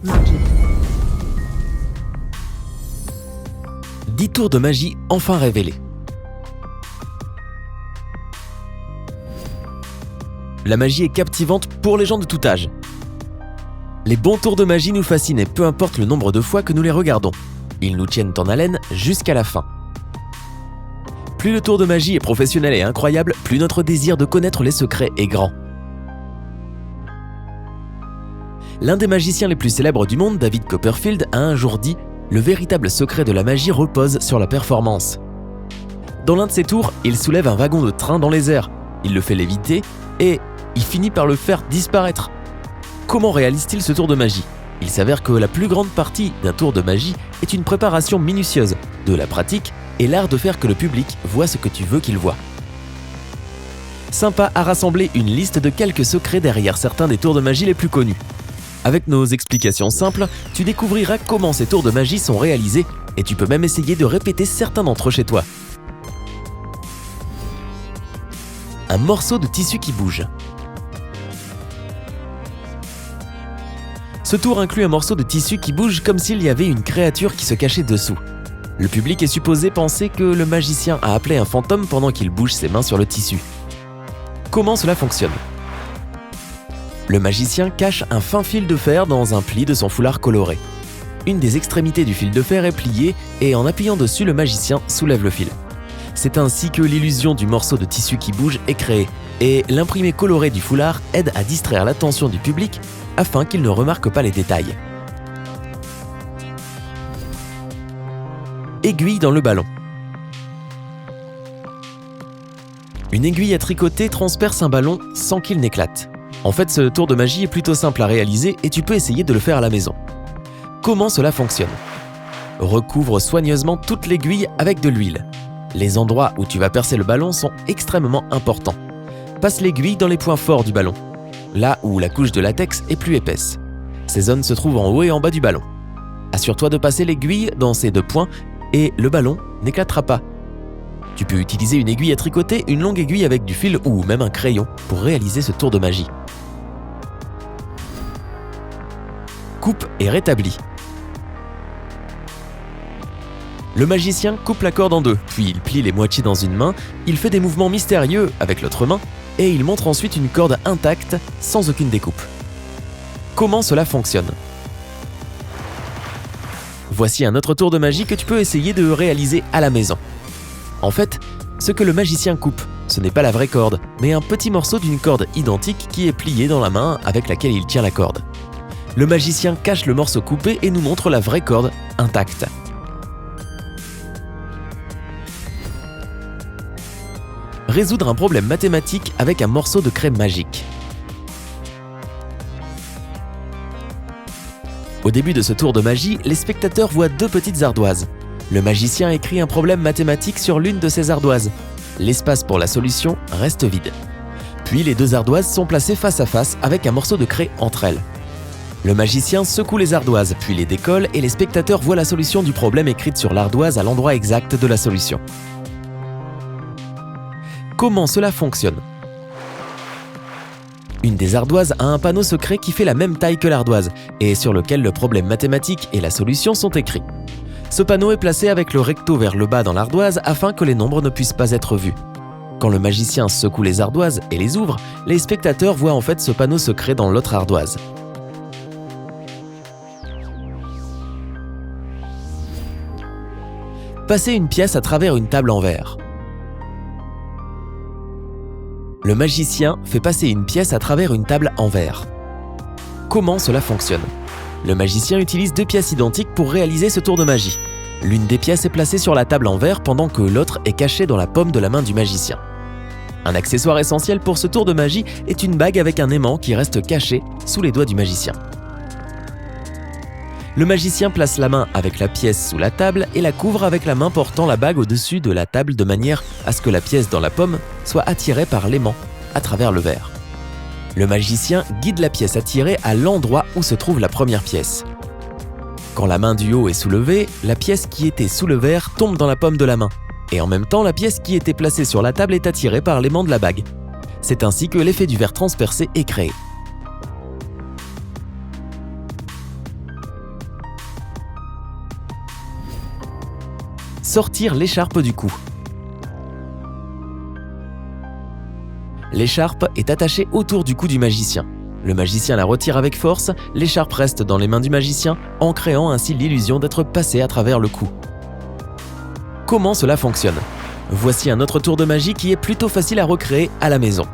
magie. 10 tours de magie enfin révélés. La magie est captivante pour les gens de tout âge. Les bons tours de magie nous fascinent et peu importe le nombre de fois que nous les regardons. Ils nous tiennent en haleine jusqu'à la fin. Plus le tour de magie est professionnel et incroyable, plus notre désir de connaître les secrets est grand. L'un des magiciens les plus célèbres du monde, David Copperfield, a un jour dit « Le véritable secret de la magie repose sur la performance ». Dans l'un de ses tours, il soulève un wagon de train dans les airs, il le fait léviter et il finit par le faire disparaître. Comment réalise-t-il ce tour de magie ? Il s'avère que la plus grande partie d'un tour de magie est une préparation minutieuse, de la pratique et l'art de faire que le public voit ce que tu veux qu'il voit. Sympa a rassemblé une liste de quelques secrets derrière certains des tours de magie les plus connus. Avec nos explications simples, tu découvriras comment ces tours de magie sont réalisés et tu peux même essayer de répéter certains d'entre eux chez toi. Un morceau de tissu qui bouge. Ce tour inclut un morceau de tissu qui bouge comme s'il y avait une créature qui se cachait dessous. Le public est supposé penser que le magicien a appelé un fantôme pendant qu'il bouge ses mains sur le tissu. Comment cela fonctionne ? Le magicien cache un fin fil de fer dans un pli de son foulard coloré. Une des extrémités du fil de fer est pliée et en appuyant dessus, le magicien soulève le fil. C'est ainsi que l'illusion du morceau de tissu qui bouge est créée et l'imprimé coloré du foulard aide à distraire l'attention du public afin qu'il ne remarque pas les détails. Aiguille dans le ballon. Une aiguille à tricoter transperce un ballon sans qu'il n'éclate. En fait, ce tour de magie est plutôt simple à réaliser et tu peux essayer de le faire à la maison. Comment cela fonctionne ? Recouvre soigneusement toute l'aiguille avec de l'huile. Les endroits où tu vas percer le ballon sont extrêmement importants. Passe l'aiguille dans les points forts du ballon, là où la couche de latex est plus épaisse. Ces zones se trouvent en haut et en bas du ballon. Assure-toi de passer l'aiguille dans ces 2 points et le ballon n'éclatera pas. Tu peux utiliser une aiguille à tricoter, une longue aiguille avec du fil ou même un crayon pour réaliser ce tour de magie. Coupe et rétablit. Le magicien coupe la corde en 2, puis il plie les moitiés dans une main, il fait des mouvements mystérieux avec l'autre main et il montre ensuite une corde intacte sans aucune découpe. Comment cela fonctionne ? Voici un autre tour de magie que tu peux essayer de réaliser à la maison. En fait, ce que le magicien coupe, ce n'est pas la vraie corde, mais un petit morceau d'une corde identique qui est plié dans la main avec laquelle il tient la corde. Le magicien cache le morceau coupé et nous montre la vraie corde intacte. Résoudre un problème mathématique avec un morceau de craie magique. Au début de ce tour de magie, les spectateurs voient 2 petites ardoises. Le magicien écrit un problème mathématique sur l'une de ces ardoises. L'espace pour la solution reste vide. Puis les 2 ardoises sont placées face à face avec un morceau de craie entre elles. Le magicien secoue les ardoises, puis les décolle et les spectateurs voient la solution du problème écrite sur l'ardoise à l'endroit exact de la solution. Comment cela fonctionne ? Une des ardoises a un panneau secret qui fait la même taille que l'ardoise et sur lequel le problème mathématique et la solution sont écrits. Ce panneau est placé avec le recto vers le bas dans l'ardoise afin que les nombres ne puissent pas être vus. Quand le magicien secoue les ardoises et les ouvre, les spectateurs voient en fait ce panneau secret dans l'autre ardoise. Passer une pièce à travers une table en verre. Le magicien fait passer une pièce à travers une table en verre. Comment cela fonctionne ? Le magicien utilise 2 pièces identiques pour réaliser ce tour de magie. L'une des pièces est placée sur la table en verre pendant que l'autre est cachée dans la paume de la main du magicien. Un accessoire essentiel pour ce tour de magie est une bague avec un aimant qui reste caché sous les doigts du magicien. Le magicien place la main avec la pièce sous la table et la couvre avec la main portant la bague au-dessus de la table de manière à ce que la pièce dans la paume soit attirée par l'aimant à travers le verre. Le magicien guide la pièce attirée à l'endroit où se trouve la première pièce. Quand la main du haut est soulevée, la pièce qui était sous le verre tombe dans la paume de la main. Et en même temps, la pièce qui était placée sur la table est attirée par l'aimant de la bague. C'est ainsi que l'effet du verre transpercé est créé. sortir l'écharpe du cou. L'écharpe est attachée autour du cou du magicien. Le magicien la retire avec force, l'écharpe reste dans les mains du magicien, en créant ainsi l'illusion d'être passé à travers le cou. Comment cela fonctionne ? Voici un autre tour de magie qui est plutôt facile à recréer à la maison.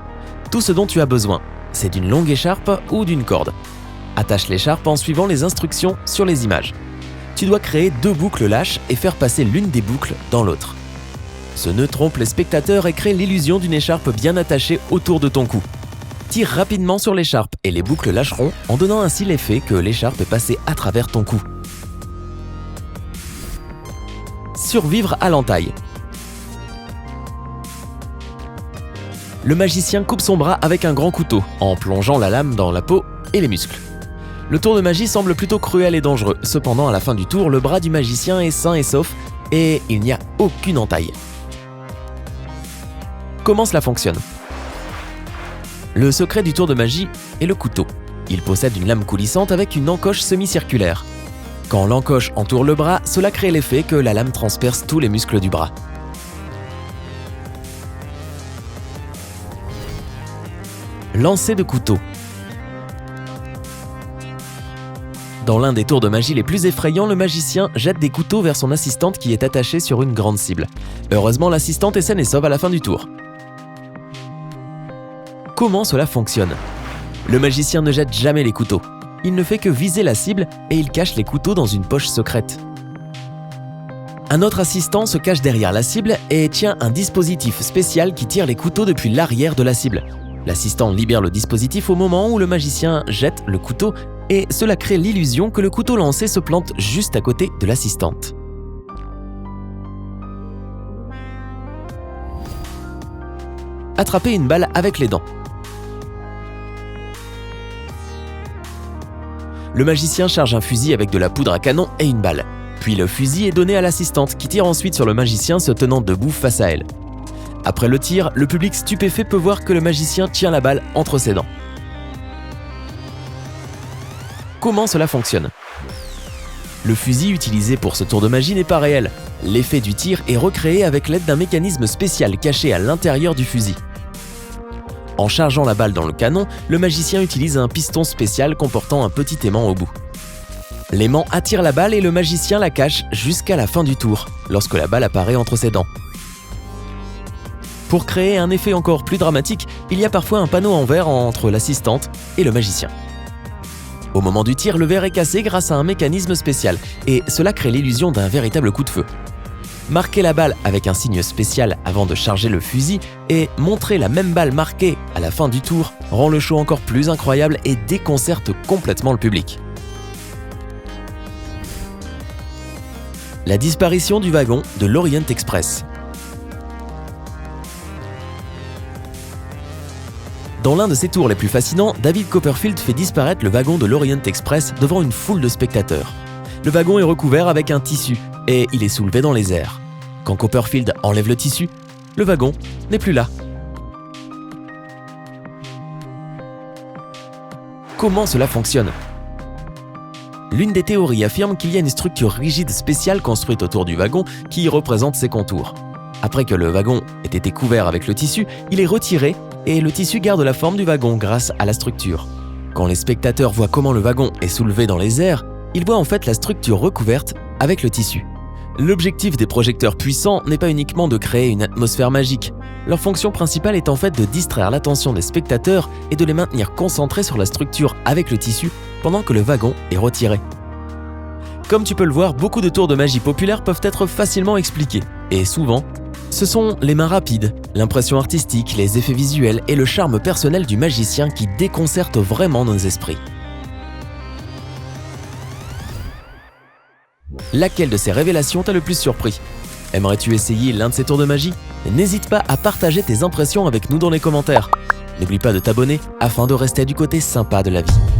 Tout ce dont tu as besoin, c'est d'une longue écharpe ou d'une corde. Attache l'écharpe en suivant les instructions sur les images. Tu dois créer 2 boucles lâches et faire passer l'une des boucles dans l'autre. Ce nœud trompe les spectateurs et crée l'illusion d'une écharpe bien attachée autour de ton cou. Tire rapidement sur l'écharpe et les boucles lâcheront en donnant ainsi l'effet que l'écharpe est passée à travers ton cou. Survivre à l'entaille. Le magicien coupe son bras avec un grand couteau, en plongeant la lame dans la peau et les muscles. Le tour de magie semble plutôt cruel et dangereux, cependant à la fin du tour, le bras du magicien est sain et sauf et il n'y a aucune entaille. Comment cela fonctionne ? Le secret du tour de magie est le couteau. Il possède une lame coulissante avec une encoche semi-circulaire. Quand l'encoche entoure le bras, cela crée l'effet que la lame transperce tous les muscles du bras. Lancer de couteau. Dans l'un des tours de magie les plus effrayants, le magicien jette des couteaux vers son assistante qui est attachée sur une grande cible. Heureusement, l'assistante est saine et sauve à la fin du tour. Comment cela fonctionne ? Le magicien ne jette jamais les couteaux. Il ne fait que viser la cible et il cache les couteaux dans une poche secrète. Un autre assistant se cache derrière la cible et tient un dispositif spécial qui tire les couteaux depuis l'arrière de la cible. L'assistant libère le dispositif au moment où le magicien jette le couteau et cela crée l'illusion que le couteau lancé se plante juste à côté de l'assistante. Attraper une balle avec les dents. Le magicien charge un fusil avec de la poudre à canon et une balle. Puis le fusil est donné à l'assistante qui tire ensuite sur le magicien se tenant debout face à elle. Après le tir, le public stupéfait peut voir que le magicien tient la balle entre ses dents. Comment cela fonctionne ? Le fusil utilisé pour ce tour de magie n'est pas réel. L'effet du tir est recréé avec l'aide d'un mécanisme spécial caché à l'intérieur du fusil. En chargeant la balle dans le canon, le magicien utilise un piston spécial comportant un petit aimant au bout. L'aimant attire la balle et le magicien la cache jusqu'à la fin du tour, lorsque la balle apparaît entre ses dents. Pour créer un effet encore plus dramatique, il y a parfois un panneau en verre entre l'assistante et le magicien. Au moment du tir, le verre est cassé grâce à un mécanisme spécial et cela crée l'illusion d'un véritable coup de feu. Marquer la balle avec un signe spécial avant de charger le fusil et montrer la même balle marquée à la fin du tour rend le show encore plus incroyable et déconcerte complètement le public. La disparition du wagon de l'Orient Express. Dans l'un de ses tours les plus fascinants, David Copperfield fait disparaître le wagon de l'Orient Express devant une foule de spectateurs. Le wagon est recouvert avec un tissu et il est soulevé dans les airs. Quand Copperfield enlève le tissu, le wagon n'est plus là. Comment cela fonctionne ? L'une des théories affirme qu'il y a une structure rigide spéciale construite autour du wagon qui représente ses contours. Après que le wagon ait été couvert avec le tissu, il est retiré et le tissu garde la forme du wagon grâce à la structure. Quand les spectateurs voient comment le wagon est soulevé dans les airs, ils voient en fait la structure recouverte avec le tissu. L'objectif des projecteurs puissants n'est pas uniquement de créer une atmosphère magique. Leur fonction principale est en fait de distraire l'attention des spectateurs et de les maintenir concentrés sur la structure avec le tissu pendant que le wagon est retiré. Comme tu peux le voir, beaucoup de tours de magie populaires peuvent être facilement expliqués. Et souvent, ce sont les mains rapides, l'impression artistique, les effets visuels et le charme personnel du magicien qui déconcertent vraiment nos esprits. Laquelle de ces révélations t'a le plus surpris ? Aimerais-tu essayer l'un de ces tours de magie ? N'hésite pas à partager tes impressions avec nous dans les commentaires. N'oublie pas de t'abonner afin de rester du côté sympa de la vie.